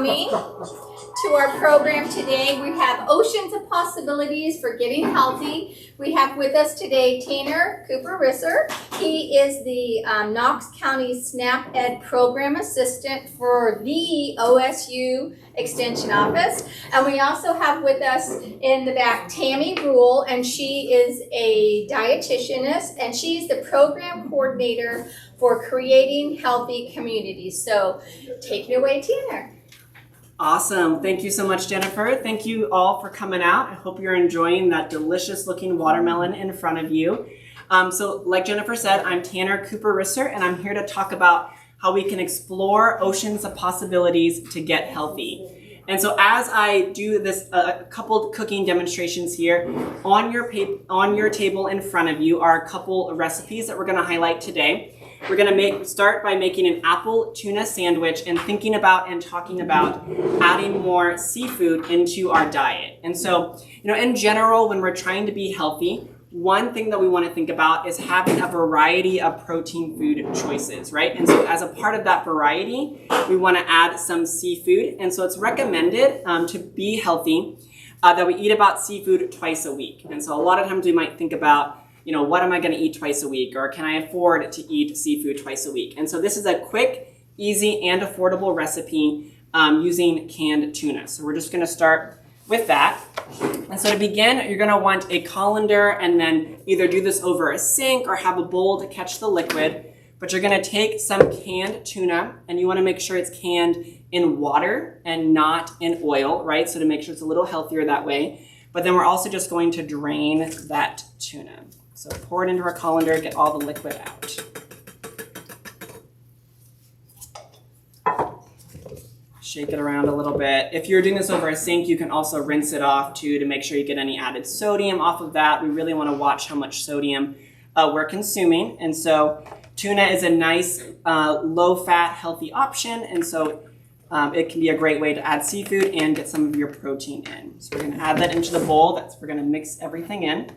coming to our program today. We have oceans of possibilities for getting healthy. We have with us today Tanner Cooper Risser. He is the Knox County SNAP Ed Program Assistant for the OSU Extension Office. And we also have with us in the back Tammy Rule, and she is a dietitianist, and she's the program coordinator for creating healthy communities. So take it away, Tanner. Awesome. Thank you so much, Jennifer. Thank you all for coming out. I hope you're enjoying that delicious looking watermelon in front of you. So like Jennifer said, I'm Tanner Cooper Risser, and I'm here to talk about how we can explore oceans of possibilities to get healthy. And so as I do this, a couple cooking demonstrations here, on your table in front of you are a couple of recipes that we're going to highlight today. We're going to start by making an apple tuna sandwich and thinking about and talking about adding more seafood into our diet. And so, in general, when we're trying to be healthy, one thing that we want to think about is having a variety of protein food choices, right? And so as a part of that variety, we want to add some seafood. And so it's recommended to be healthy that we eat about seafood twice a week. And so a lot of times we might think about, what am I going to eat twice a week? Or can I afford to eat seafood twice a week? And so this is a quick, easy, and affordable recipe using canned tuna. So we're just going to start with that. And so to begin, you're going to want a colander and then either do this over a sink or have a bowl to catch the liquid. But you're going to take some canned tuna, and you want to make sure it's canned in water and not in oil, right? So to make sure it's a little healthier that way. But then we're also just going to drain that tuna. So pour it into our colander, get all the liquid out. Shake it around a little bit. If you're doing this over a sink, you can also rinse it off too to make sure you get any added sodium off of that. We really want to watch how much sodium we're consuming. And so tuna is a nice low-fat, healthy option. And so it can be a great way to add seafood and get some of your protein in. So we're going to add that into the bowl. We're going to mix everything in.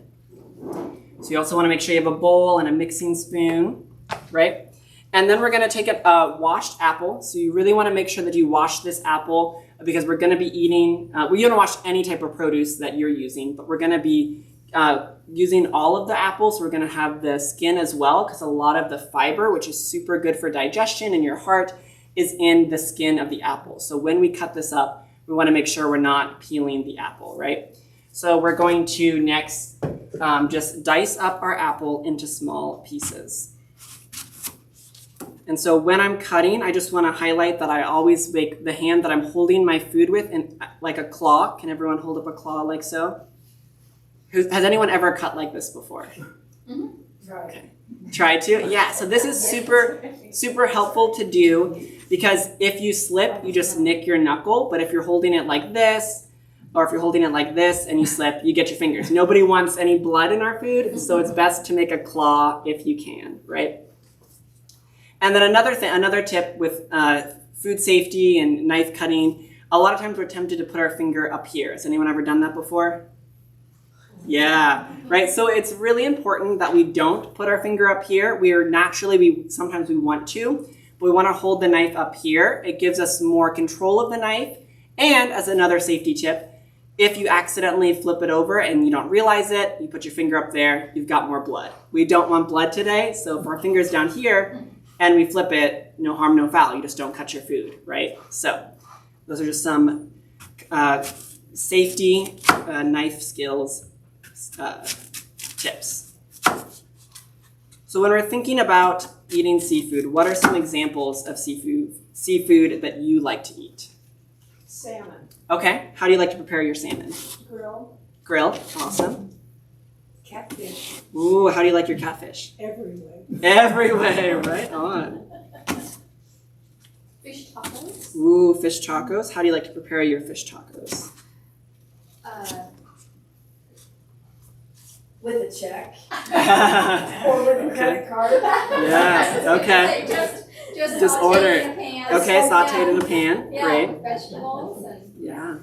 So you also want to make sure you have a bowl and a mixing spoon, right? And then we're going to take a washed apple. So you really want to make sure that you wash this apple because we're going to be eating, we don't wash any type of produce that you're using, but we're going to be using all of the apples. So we're going to have the skin as well because a lot of the fiber, which is super good for digestion and your heart, is in the skin of the apple. So when we cut this up, we want to make sure we're not peeling the apple, right? So we're going to next just dice up our apple into small pieces. And so when I'm cutting, I just want to highlight that I always make the hand that I'm holding my food with in like a claw. Can everyone hold up a claw like so? Has anyone ever cut like this before? Mm-hmm. Okay. Try to? Yeah, so this is super helpful to do because if you slip, you just nick your knuckle. But if you're holding it like this, or if you're holding it like this and you slip, you get your fingers. Nobody wants any blood in our food, so it's best to make a claw if you can, right? And then another tip with food safety and knife cutting, a lot of times we're tempted to put our finger up here. Has anyone ever done that before? Yeah, right. So it's really important that we don't put our finger up here. Sometimes we want to, but we want to hold the knife up here. It gives us more control of the knife. And as another safety tip, if you accidentally flip it over and you don't realize it, you put your finger up there, you've got more blood. We don't want blood today, so if our finger's down here and we flip it, no harm, no foul. You just don't cut your food, right? So those are just some safety knife skills tips. So when we're thinking about eating seafood, what are some examples of seafood that you like to eat? Salmon. Okay. How do you like to prepare your salmon? Grilled. Awesome. Catfish. Ooh, how do you like your catfish? Every way. Every way, right on. Fish tacos. Ooh, fish tacos. How do you like to prepare your fish tacos? With a check. Or with a credit card. Yeah, okay. Just order it. In a pan. Okay, sauteed in a pan. Yeah, Great. Vegetables and Yeah.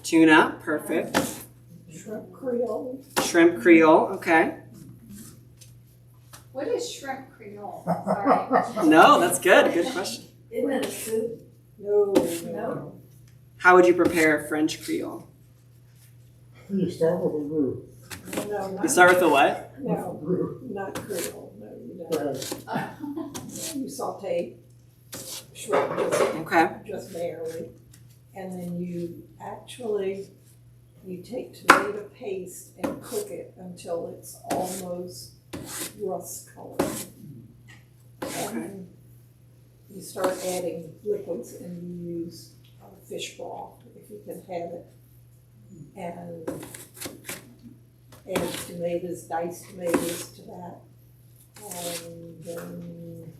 Tuna, perfect. Shrimp Creole. Shrimp Creole, okay. What is shrimp creole? Sorry. No, that's good. Good question. Isn't it a soup? No. No. How would you prepare French Creole? You start with a roux. No, You start with the what? No, Roux. not Creole, no, you Go don't. ahead. You saute shrimp Okay. just barely, and then you take tomato paste and cook it until it's almost rust colored. And you start adding liquids and you use fish broth if you can have it. And add tomatoes, diced tomatoes to that. And then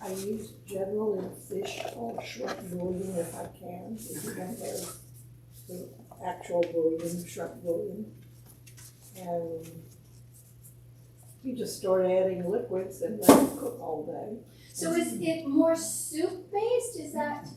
I use generally fish or shrimp bouillon if I can, if you don't have the actual bouillon, shrimp bouillon. And you just start adding liquids and let it cook all day. So is it more soup based? Is that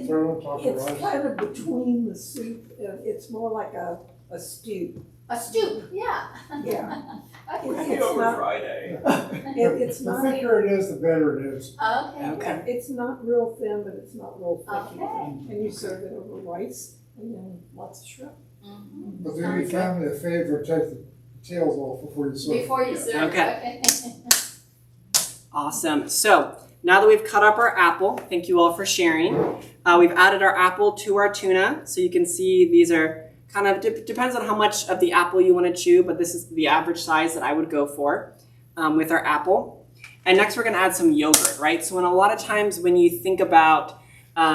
Throw on top of It's rice. kind of between the soup, it's more like a stew. a stew? Yeah. Yeah. Okay. It's not, Friday. it's The not, thicker it is, the better it is. Okay. Okay. it's not real thin, but it's not real thick Okay. either. And you serve it over rice and then lots of shrimp. Mhm. But then you family a favor, take the tails off before you serve. Before you serve. Okay. Awesome. So now that we've cut up our apple, thank you all for sharing. We've added our apple to our tuna. So you can see these are kind of, depends on how much of the apple you want to chew, but this is the average size that I would go for with our apple. And next we're going to add some yogurt, right? So in a lot of times when you think about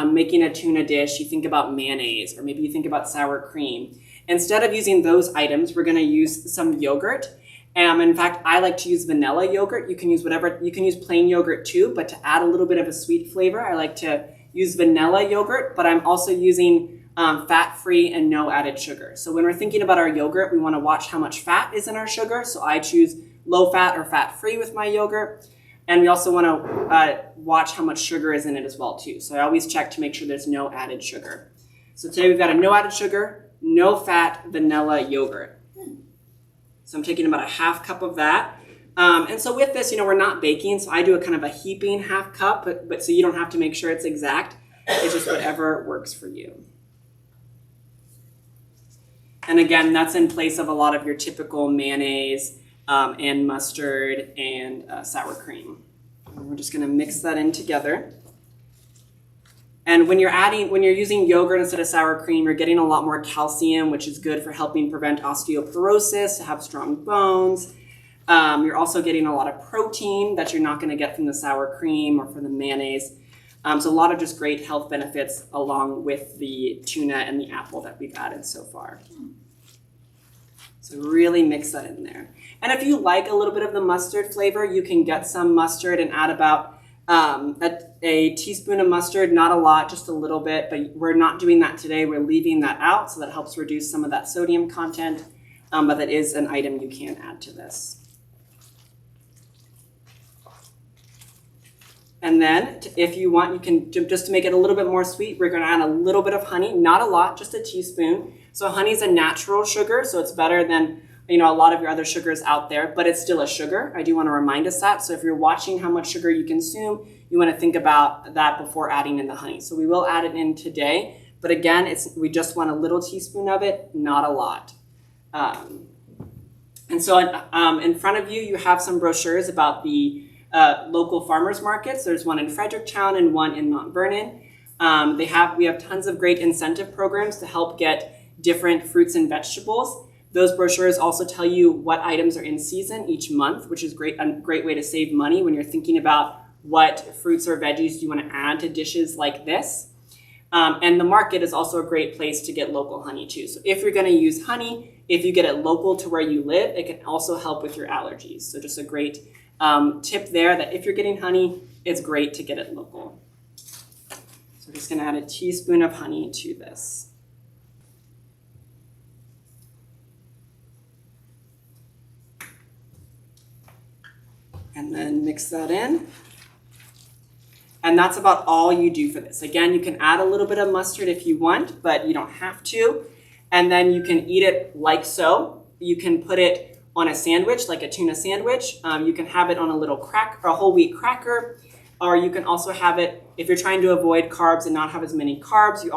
making a tuna dish, you think about mayonnaise, or maybe you think about sour cream. Instead of using those items, we're going to use some yogurt. In fact, I like to use vanilla yogurt. You can use whatever, you can use plain yogurt too, but to add a little bit of a sweet flavor, I like to use vanilla yogurt, but I'm also using fat-free and no added sugar. So when we're thinking about our yogurt, we want to watch how much fat is in our sugar. So I choose low fat or fat-free with my yogurt. And we also want to watch how much sugar is in it as well too. So I always check to make sure there's no added sugar. So today we've got a no added sugar, no fat vanilla yogurt. So I'm taking about a half cup of that. And so with this, we're not baking, so I do a kind of a heaping half cup, but so you don't have to make sure it's exact. It's just whatever works for you. And again, that's in place of a lot of your typical mayonnaise and mustard and sour cream. And we're just gonna mix that in together. And when you're using yogurt instead of sour cream, you're getting a lot more calcium, which is good for helping prevent osteoporosis, to have strong bones. You're also getting a lot of protein that you're not gonna get from the sour cream or from the mayonnaise. So a lot of just great health benefits along with the tuna and the apple that we've added so far. So really mix that in there. And if you like a little bit of the mustard flavor, you can get some mustard and add about a teaspoon of mustard, not a lot, just a little bit, but we're not doing that today. We're leaving that out, so that helps reduce some of that sodium content, but that is an item you can add to this. And then if you want, you can, just to make it a little bit more sweet, we're gonna add a little bit of honey, not a lot, just a teaspoon. So honey is a natural sugar, so it's better than a lot of your other sugars out there, but it's still a sugar. I do wanna remind us that. So if you're watching how much sugar you consume, you wanna think about that before adding in the honey. So we will add it in today, but again, we just want a little teaspoon of it, not a lot. And so in front of you, you have some brochures about the local farmers markets. There's one in Fredericktown and one in Mount Vernon. We have tons of great incentive programs to help get different fruits and vegetables. Those brochures also tell you what items are in season each month, which is a great way to save money when you're thinking about what fruits or veggies you want to add to dishes like this. And the market is also a great place to get local honey too. So if you're going to use honey, if you get it local to where you live, it can also help with your allergies. So just a great tip there, that if you're getting honey, it's great to get it local. So we're just going to add a teaspoon of honey to this. And then mix that in. And that's about all you do for this. Again, you can add a little bit of mustard if you want, but you don't have to. And then you can eat it like so. You can put it on a sandwich, like a tuna sandwich. You can have it on a little cracker, a whole wheat cracker, or you can also have it, if you're trying to avoid carbs and not have as many carbs, you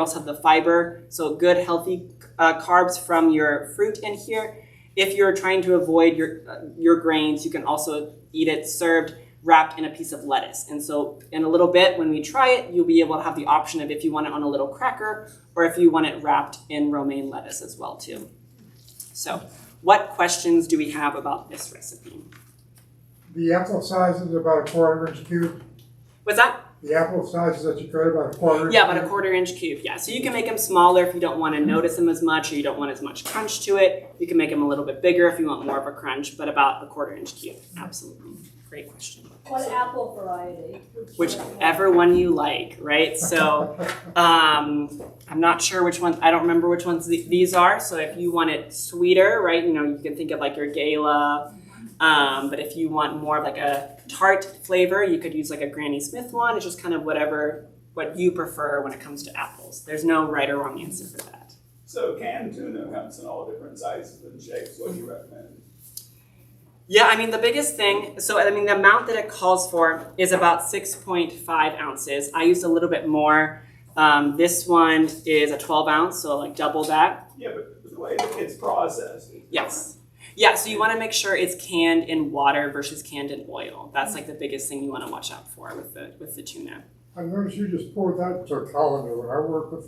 also have the fiber, so good healthy carbs from your fruit in here. If you're trying to avoid your grains, you can also eat it served wrapped in a piece of lettuce. And so in a little bit, when we try it, you'll be able to have the option of if you want it on a little cracker or if you want it wrapped in romaine lettuce as well too. So what questions do we have about this recipe? The apple size is about a 1/4 inch cube. What's that? The apple sizes that you cut about a 1/4 inch. Yeah, about a 1/4 inch cube. Yeah, so you can make them smaller if you don't want to notice them as much or you don't want as much crunch to it. You can make them a little bit bigger if you want more of a crunch, but about a 1/4 inch cube. Absolutely. Great question. What apple variety? Whichever one you like, right? So I'm not sure which one, I don't remember which ones these are. So if you want it sweeter, right, you can think of like your Gala. But if you want more of like a tart flavor, you could use like a Granny Smith one. It's just kind of what you prefer when it comes to apples. There's no right or wrong answer for that. So canned tuna comes in all different sizes and shapes. What do you recommend? Yeah, I mean, the biggest thing, the amount that it calls for is about 6.5 ounces. I used a little bit more. This one is a 12 ounce, so like double that. Yeah, but the way that it's processed is Yes. Yeah, so you want to make sure it's canned in water versus canned in oil. That's like the biggest thing you want to watch out for with the tuna. I noticed you just poured that into a colander. When I work with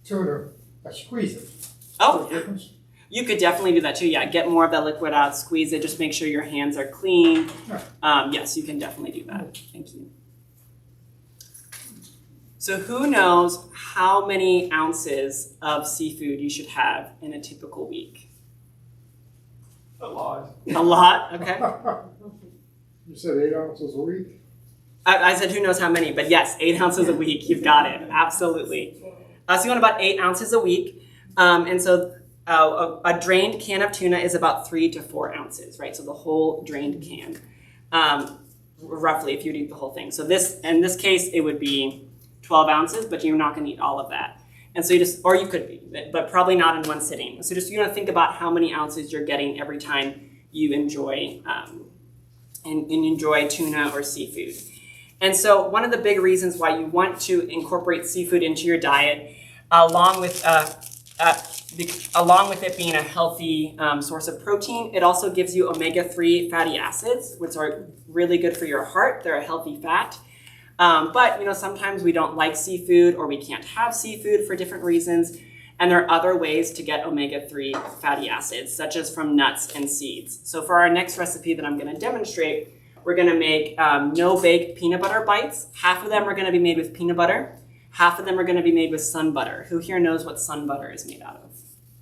tuna, I squeeze it. Oh, Is there a difference? you could definitely do that too. Yeah, get more of that liquid out, squeeze it, just make sure your hands are clean. Yes, you can definitely do that. Thank you. So who knows how many ounces of seafood you should have in a typical week? a lot. A lot? Okay. You said 8 ounces a week? I said who knows how many, but yes, 8 ounces a week. You've got it. Absolutely. So you want about 8 ounces a week. And so a drained can of tuna is about 3 to 4 ounces, right? So the whole drained can, roughly, if you'd eat the whole thing. So in this case, it would be 12 ounces, but you're not going to eat all of that. And so or you could be, but probably not in one sitting. So just, think about how many ounces you're getting every time you enjoy and enjoy tuna or seafood. And so one of the big reasons why you want to incorporate seafood into your diet, along with it being a healthy source of protein, it also gives you omega-3 fatty acids, which are really good for your heart. They're a healthy fat. But sometimes we don't like seafood or we can't have seafood for different reasons. And there are other ways to get omega-3 fatty acids, such as from nuts and seeds. So for our next recipe that I'm going to demonstrate, we're going to make no-bake peanut butter bites. Half of them are going to be made with peanut butter. Half of them are going to be made with sun butter. Who here knows what sun butter is made out of?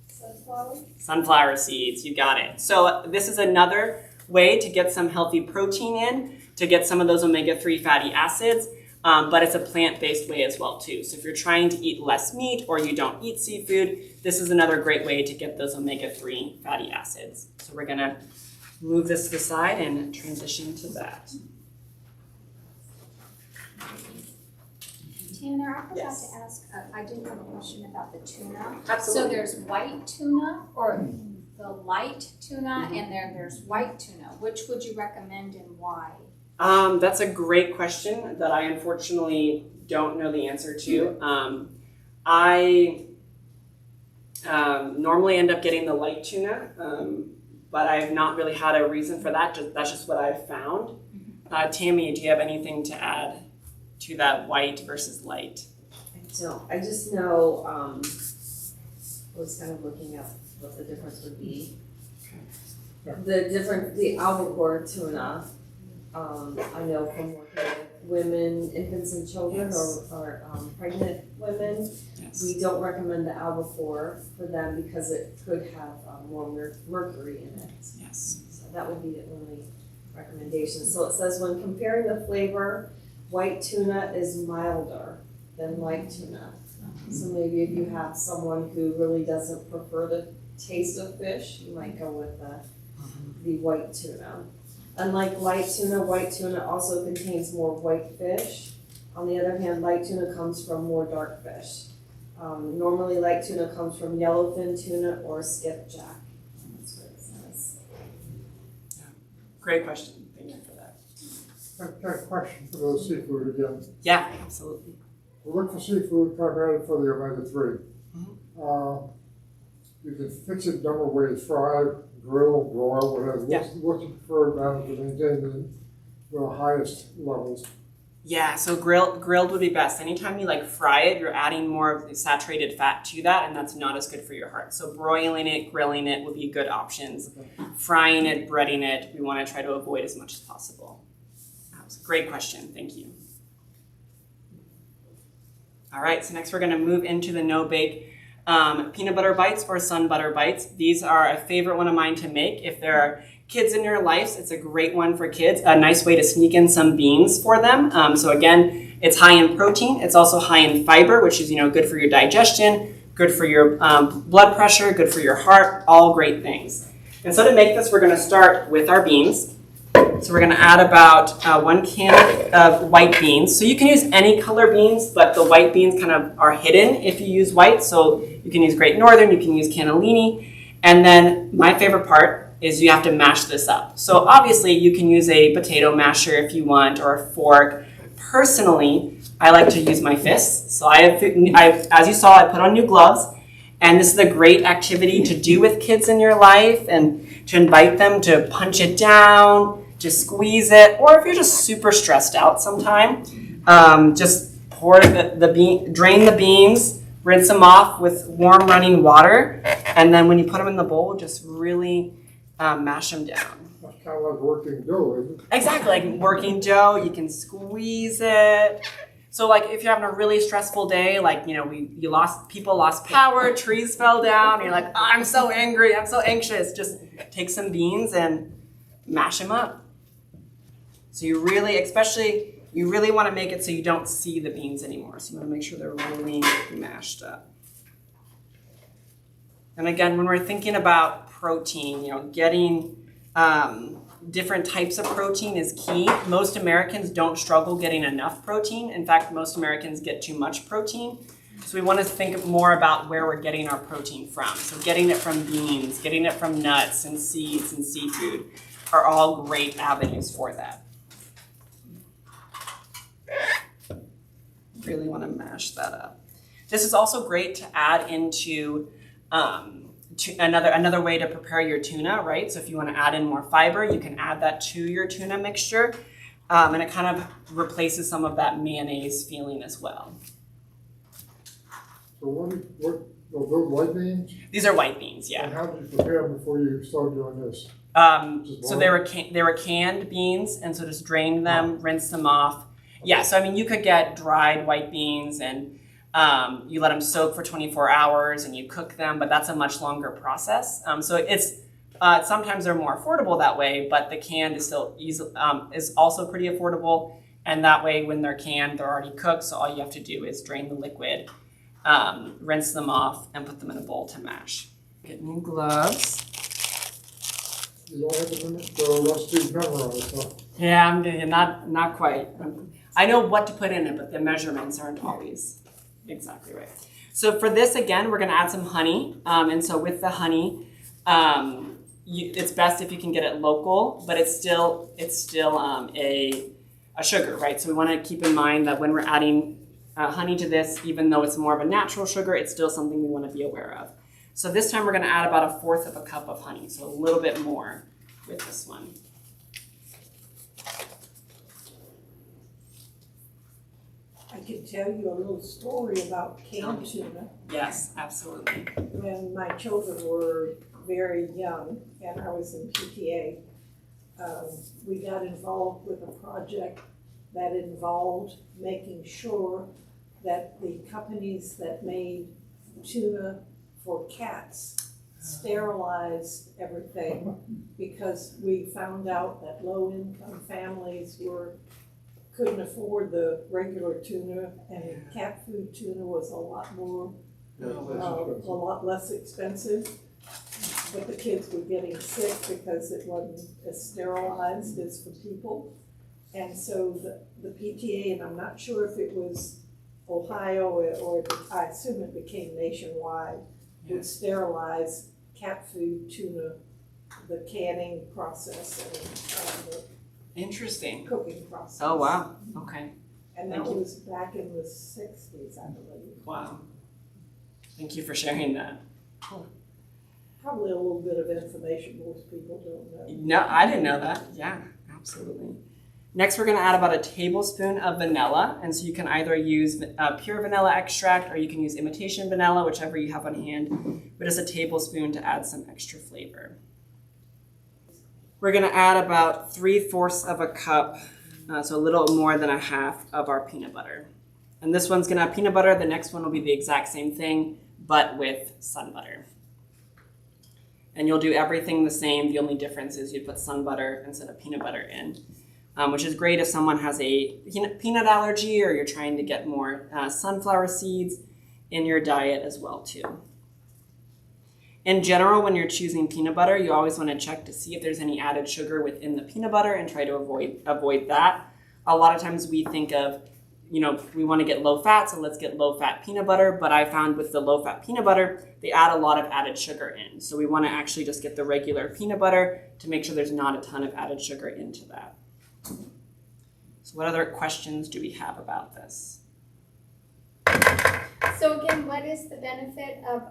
Sunflower? Sunflower seeds, you got it. So this is another way to get some healthy protein in, to get some of those omega-3 fatty acids, but it's a plant-based way as well too. So if you're trying to eat less meat or you don't eat seafood, this is another great way to get those omega-3 fatty acids. So we're gonna move this to the side and transition to that. Tanner, I forgot Yes. to ask, I did have a question about the tuna. Absolutely. So there's white tuna or the light tuna, and then there's white tuna. Which would you recommend and why? That's a great question that I unfortunately don't know the answer to. I normally end up getting the light tuna, but I've not really had a reason for that. That's just what I've found. Tammy, do you have anything to add to that white versus light? I don't. I just know, I was kind of looking at what the difference would be. The albacore tuna, I know from working with women, infants and children, or pregnant women, Yes. we don't recommend the albacore for them because it could have more mercury in it. Yes. So that would be the only recommendation. So it says when comparing the flavor, white tuna is milder than light tuna. So maybe if you have someone who really doesn't prefer the taste of fish, you might go with the white tuna. Unlike white tuna also contains more white fish. On the other hand, light tuna comes from more dark fish. Normally light tuna comes from yellowfin tuna or skipjack. That's what it says. Great question. Thank you for that. I've got a question for the seafood again. Yeah, absolutely. We look for seafood primarily for the omega-3. Mhm. You can fix it a number of ways, fry, grill, broil, whatever. Yeah. What's your preferred method to maintain the highest levels? Yeah, so grilled would be best. Anytime you like fry it, you're adding more of the saturated fat to that, and that's not as good for your heart. So broiling it, grilling it would be good options. Frying it, breading it, we want to try to avoid as much as possible. That was a great question. Thank you. All right, so next we're going to move into the no-bake peanut butter bites or sun butter bites. These are a favorite one of mine to make. If there are kids in your lives, it's a great one for kids. A nice way to sneak in some beans for them. So again, it's high in protein. It's also high in fiber, which is good for your digestion, good for your blood pressure, good for your heart. All great things. And so to make this, we're going to start with our beans. So we're going to add about 1 can of white beans. So you can use any color beans, but the white beans kind of are hidden if you use white. So you can use Great Northern, you can use cannellini. And then my favorite part is you have to mash this up. So obviously you can use a potato masher if you want, or a fork. Personally, I like to use my fists. So as you saw, I put on new gloves. And this is a great activity to do with kids in your life and to invite them to punch it down, to squeeze it, or if you're just super stressed out sometime, just pour drain the beans, rinse them off with warm running water, and then when you put them in the bowl, just really mash them down. That's kind of like working dough, isn't it? Exactly, like working dough, you can squeeze it. So like if you're having a really stressful day, like people lost power, trees fell down, you're like, oh, I'm so angry, I'm so anxious. Just take some beans and mash them up. So you really want to make it so you don't see the beans anymore. So you want to make sure they're really mashed up. And again, when we're thinking about protein, getting different types of protein is key. Most Americans don't struggle getting enough protein. In fact, most Americans get too much protein. So we want to think more about where we're getting our protein from. So getting it from beans, getting it from nuts and seeds and seafood are all great avenues for that. Really want to mash that up. This is also great to add into another way to prepare your tuna, right? So if you want to add in more fiber, you can add that to your tuna mixture, and it kind of replaces some of that mayonnaise feeling as well. So what are those white beans? These are white beans, yeah. And how did you prepare them before you started doing this? So they were canned beans, and so just drain them, rinse them off. Yeah, so you could get dried white beans and you let them soak for 24 hours and you cook them, but that's a much longer process. So it's sometimes they're more affordable that way, but the canned is still is also pretty affordable. And that way, when they're canned, they're already cooked. So all you have to do is drain the liquid, rinse them off, and put them in a bowl to mash. Get new gloves. You don't have the recipe memorized, huh? Yeah, I'm doing not quite. I know what to put in it, but the measurements aren't always exactly right. So for this, again, we're going to add some honey. And so with the honey, it's best if you can get it local, but it's still a sugar, right? So we want to keep in mind that when we're adding honey to this, even though it's more of a natural sugar, it's still something we want to be aware of. So this time we're going to add about 1/4 of a cup of honey, so a little bit more with this one. I can tell you a little story about canned tuna. Yes, absolutely. When my children were very young and I was in PTA, we got involved with a project that involved making sure that the companies that made tuna for cats sterilized everything, because we found out that low-income families couldn't afford the regular tuna, and cat food tuna was a lot less expensive. But the kids were getting sick because it wasn't as sterilized as for people. And so the PTA, and I'm not sure if it was Ohio or I assume it became nationwide, would sterilize cat food tuna the canning process and the Interesting. cooking process. Oh, wow. Okay. And that Thank you. was back in the 60s, I believe. Wow. Thank you for sharing that. Probably a little bit of information most people don't know. No, I didn't know that. Yeah, absolutely. Next, we're going to add about a tablespoon of vanilla. And so you can either use pure vanilla extract or you can use imitation vanilla, whichever you have on hand. But just a tablespoon to add some extra flavor. We're going to add about 3/4 of a cup, so a little more than a half of our peanut butter. And this one's going to have peanut butter. The next one will be the exact same thing, but with sun butter. And you'll do everything the same. The only difference is you put sun butter instead of peanut butter in, which is great if someone has a peanut allergy or you're trying to get more sunflower seeds in your diet as well too. In general, when you're choosing peanut butter, you always want to check to see if there's any added sugar within the peanut butter and try to avoid that. A lot of times we think of, we want to get low fat, so let's get low fat peanut butter. But I found with the low fat peanut butter, they add a lot of added sugar in. So we want to actually just get the regular peanut butter to make sure there's not a ton of added sugar into that. So what other questions do we have about this? So again, what is the benefit of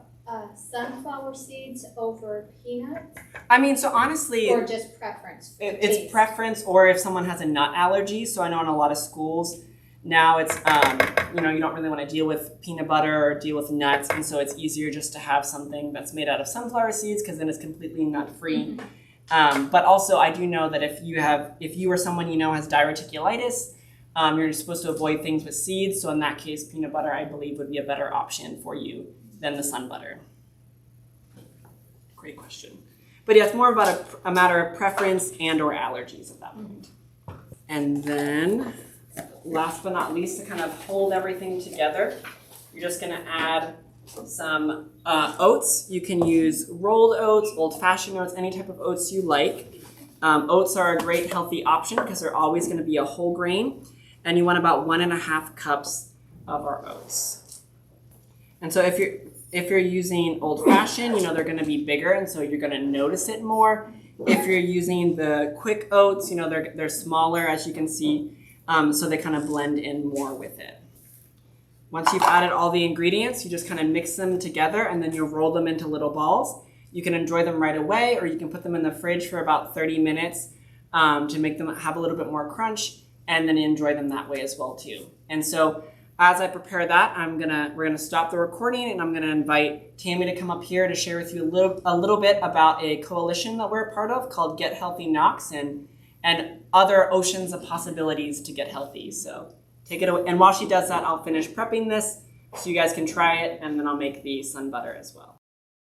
sunflower seeds over peanuts? I mean, so honestly, Or just preference? for it's taste? preference, or if someone has a nut allergy. So I know in a lot of schools now it's, you don't really want to deal with peanut butter or deal with nuts. And so it's easier just to have something that's made out of sunflower seeds because then it's completely nut-free. But also I do know that if you or someone has diverticulitis, you're supposed to avoid things with seeds. So in that case, peanut butter, I believe, would be a better option for you than the sun butter. Great question. But yeah, it's more about a matter of preference and or allergies at that point. And then, last but not least, to kind of hold everything together, you're just gonna add some oats. You can use rolled oats, old-fashioned oats, any type of oats you like. Oats are a great healthy option because they're always gonna be a whole grain. And you want about 1.5 cups of our oats. And so if you're using old-fashioned, they're going to be bigger, and so you're going to notice it more. If you're using the quick oats, they're smaller, as you can see, so they kind of blend in more with it. Once you've added all the ingredients, you just kind of mix them together, and then you'll roll them into little balls. You can enjoy them right away, or you can put them in the fridge for about 30 minutes to make them have a little bit more crunch, and then enjoy them that way as well too. And so, as I prepare that, we're gonna stop the recording, and I'm gonna invite Tammy to come up here to share with you a little bit about a coalition that we're a part of called Get Healthy Knox and other oceans of possibilities to get healthy. So take it away. And while she does that, I'll finish prepping this so you guys can try it, and then I'll make the sun butter as well.